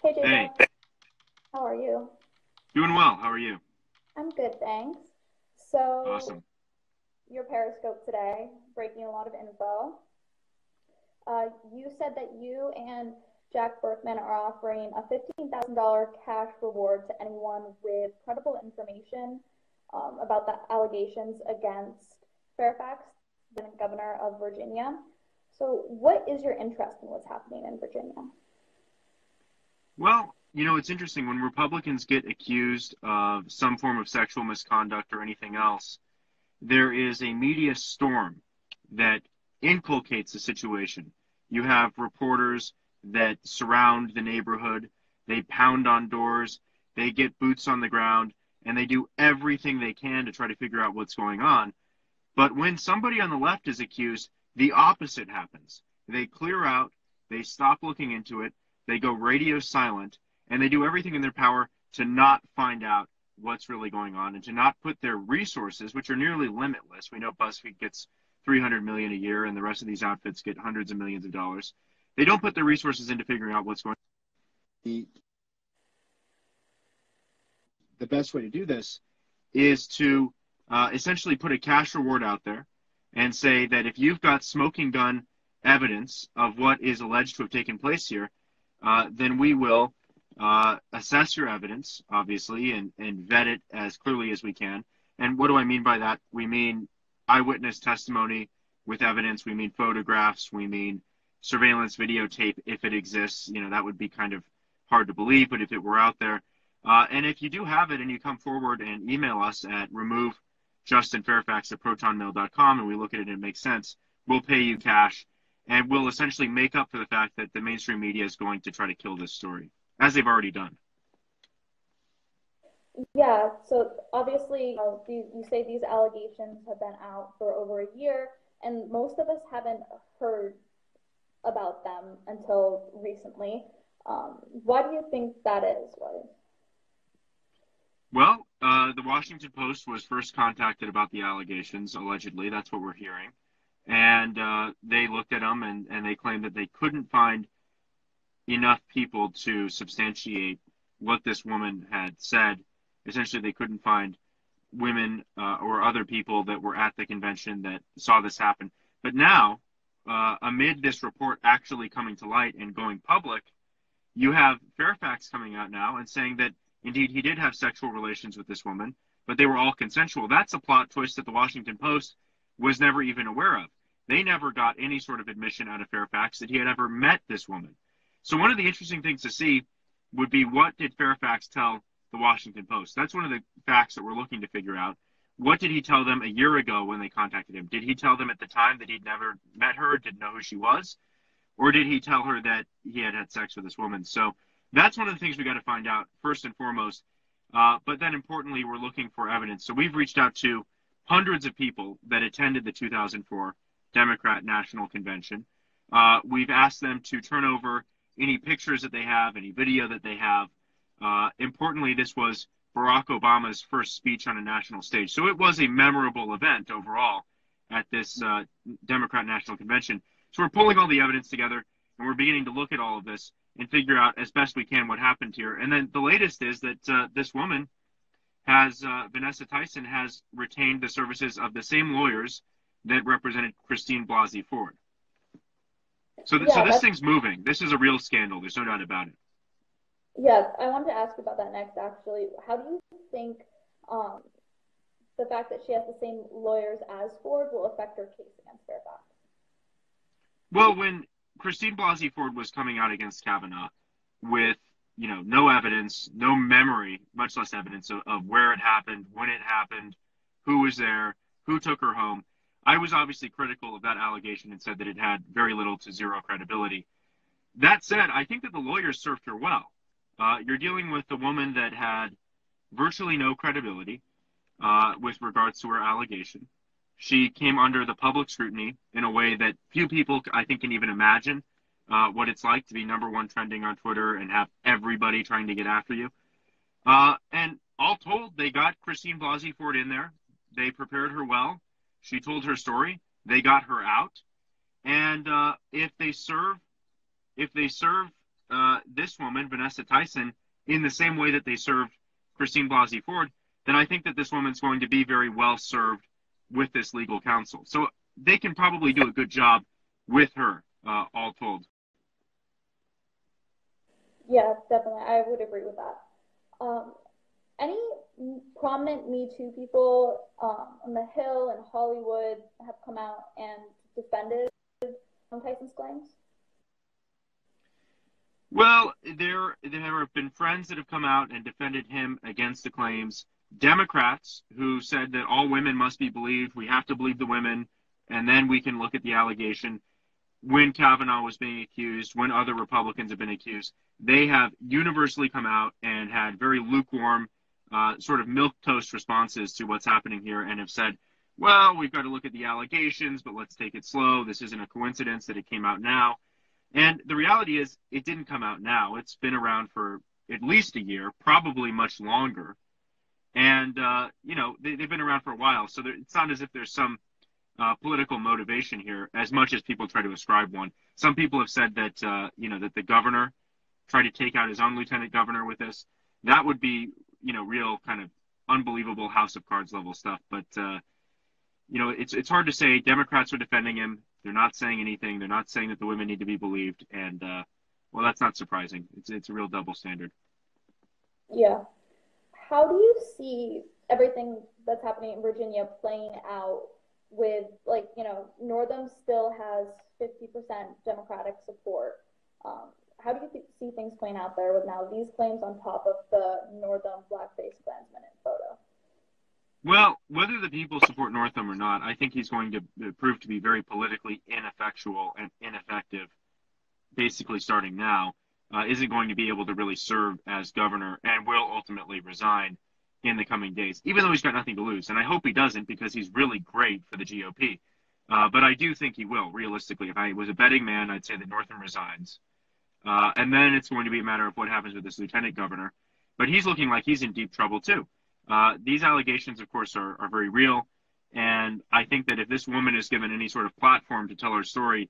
Hey Hey, Jacob, how are you? doing well. How are you? I'm good, thanks. So, Awesome. your Periscope today, breaking a lot of info. You said that you and Jack Berkman are offering a $15,000 cash reward to anyone with credible information about the allegations against Fairfax, the governor of Virginia. So, what is your interest in what's happening in Virginia? Well, it's interesting when Republicans get accused of some form of sexual misconduct or anything else, there is a media storm that inculcates the situation. You have reporters that surround the neighborhood, they pound on doors, they get boots on the ground, and they do everything they can to try to figure out what's going on. But when somebody on the left is accused, the opposite happens. They clear out, they stop looking into it, they go radio silent, and they do everything in their power to not find out what's really going on and to not put their resources, which are nearly limitless. We know BuzzFeed gets 300 million a year and the rest of these outfits get hundreds of millions of dollars. They don't put their resources into figuring out what's going on. The best way to do this is to essentially put a cash reward out there and say that if you've got smoking gun evidence of what is alleged to have taken place here, then we will assess your evidence, obviously, and vet it as clearly as we can. And what do I mean by that? We mean eyewitness testimony with evidence. We mean photographs. We mean surveillance videotape if it exists. That would be kind of hard to believe, but if it were out there. And if you do have it and you come forward and email us at removejustinfairfax@protonmail.com and we look at it and it makes sense, we'll pay you cash and we'll essentially make up for the fact that the mainstream media is going to try to kill this story, as they've already done. Yeah, so obviously, you say these allegations have been out for over a year, and most of us haven't heard about them until recently. Why do you think that is? Why? Well, the Washington Post was first contacted about the allegations, allegedly. That's what we're hearing. And they looked at them and they claimed that they couldn't find enough people to substantiate what this woman had said. Essentially, they couldn't find women or other people that were at the convention that saw this happen. But now, amid this report actually coming to light and going public, you have Fairfax coming out now and saying that indeed he did have sexual relations with this woman, but they were all consensual. That's a plot twist that the Washington Post was never even aware of. They never got any sort of admission out of Fairfax that he had ever met this woman. So one of the interesting things to see would be, what did Fairfax tell the Washington Post? That's one of the facts that we're looking to figure out. What did he tell them a year ago when they contacted him? Did he tell them at the time that he'd never met her, didn't know who she was? Or did he tell her that he had had sex with this woman? So that's one of the things we got to find out first and foremost. But then importantly, we're looking for evidence. So we've reached out to hundreds of people that attended the 2004 Democrat National Convention. We've asked them to turn over any pictures that they have, any video that they have. Importantly, this was Barack Obama's first speech on a national stage. So it was a memorable event overall at this Democrat National Convention. So we're pulling all the evidence together, and we're beginning to look at all of this and figure out as best we can what happened here. And then the latest is that this woman has, Vanessa Tyson, has retained the services of the same lawyers that represented Christine Blasey Ford. So Yeah, this thing's moving. This is a real scandal. There's no doubt about it. yes, I wanted to ask you about that next, actually. How do you think um, the fact that she has the same lawyers as Ford will affect her case against Fairfax? Well, when Christine Blasey Ford was coming out against Kavanaugh with, no evidence, no memory, much less evidence of where it happened, when it happened, who was there, who took her home, I was obviously critical of that allegation and said that it had very little to zero credibility. That said, I think that the lawyers served her well. You're dealing with a woman that had virtually no credibility with regards to her allegation. She came under the public scrutiny in a way that few people, I think, can even imagine what it's like to be #1 trending on Twitter and have everybody trying to get after you. And all told, they got Christine Blasey Ford in there. They prepared her well. She told her story. They got her out. And if they serve this woman, Vanessa Tyson, in the same way that they served Christine Blasey Ford, then I think that this woman's going to be very well served with this legal counsel. So they can probably do a good job with her, all told. Yeah, definitely. I would agree with that. Any prominent Me Too people on the Hill and Hollywood have come out and defended Tyson's claims? Well, there have been friends that have come out and defended him against the claims. Democrats who said that all women must be believed, we have to believe the women, and then we can look at the allegation. When Kavanaugh was being accused, when other Republicans have been accused, they have universally come out and had very lukewarm, sort of milquetoast responses to what's happening here, and have said, well, we've got to look at the allegations, but let's take it slow. This isn't a coincidence that it came out now. And the reality is it didn't come out now. It's been around for at least a year, probably much longer. And, they've been around for a while. So it's not as if there's some political motivation here, as much as people try to ascribe one. Some people have said that, that the governor tried to take out his own lieutenant governor with this. That would be, real kind of unbelievable House of Cards level stuff. But, it's hard to say. Democrats are defending him. They're not saying anything. They're not saying that the women need to be believed. And, that's not surprising. It's a real double standard. Yeah. How do you see everything that's happening in Virginia playing out with, Northam still has 50% Democratic support? How do you see things playing out there with now these claims on top of the Northam blackface Klansman photo? Well, whether the people support Northam or not, I think he's going to prove to be very politically ineffectual and ineffective, basically starting now, isn't going to be able to really serve as governor and will ultimately resign in the coming days, even though he's got nothing to lose. And I hope he doesn't, because he's really great for the GOP. But I do think he will, realistically. If I was a betting man, I'd say that Northam resigns. And then it's going to be a matter of what happens with this lieutenant governor. But he's looking like he's in deep trouble, too. These allegations, of course, are very real. And I think that if this woman is given any sort of platform to tell her story,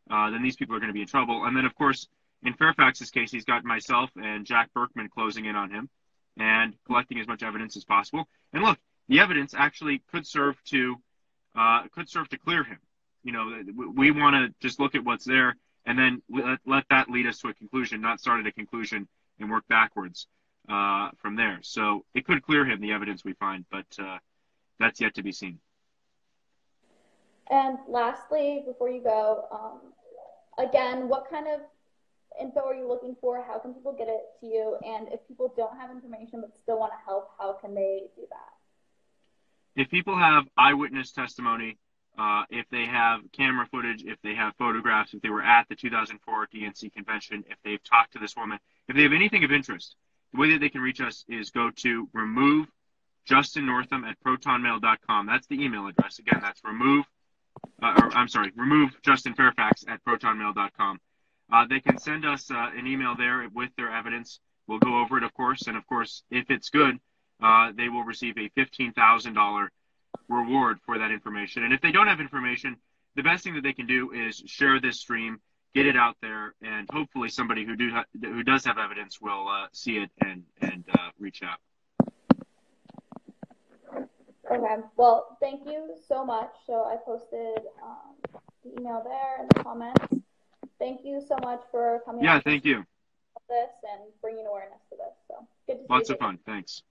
then these people are going to be in trouble. And then, of course, in Fairfax's case, he's got myself and Jack Berkman closing in on him and collecting as much evidence as possible. And look, the evidence actually could serve to clear him. We want to just look at what's there and then let that lead us to a conclusion, not start at a conclusion and work backwards from there. So it could clear him, the evidence we find, but that's yet to be seen. And lastly, before you go, again, what kind of info are you looking for? How can people get it to you? And if people don't have information but still want to help, how can they do that? If people have eyewitness testimony, if they have camera footage, if they have photographs, if they were at the 2004 DNC convention, if they've talked to this woman, if they have anything of interest, the way that they can reach us is go to remove Justin Northam at protonmail.com. That's the email address. Again, that's remove Justin Fairfax at protonmail.com. They can send us an email there with their evidence. We'll go over it, of course. And, of course, if it's good, they will receive a $15,000 reward for that information. And if they don't have information, the best thing that they can do is share this stream, get it out there, and hopefully somebody who does have evidence will see it and reach out. Okay. Well, thank you so much. So I posted the email there in the comments. Thank you so much for coming. Yeah, thank you. This and bringing awareness to this. So good to see you. Lots of fun. Thanks.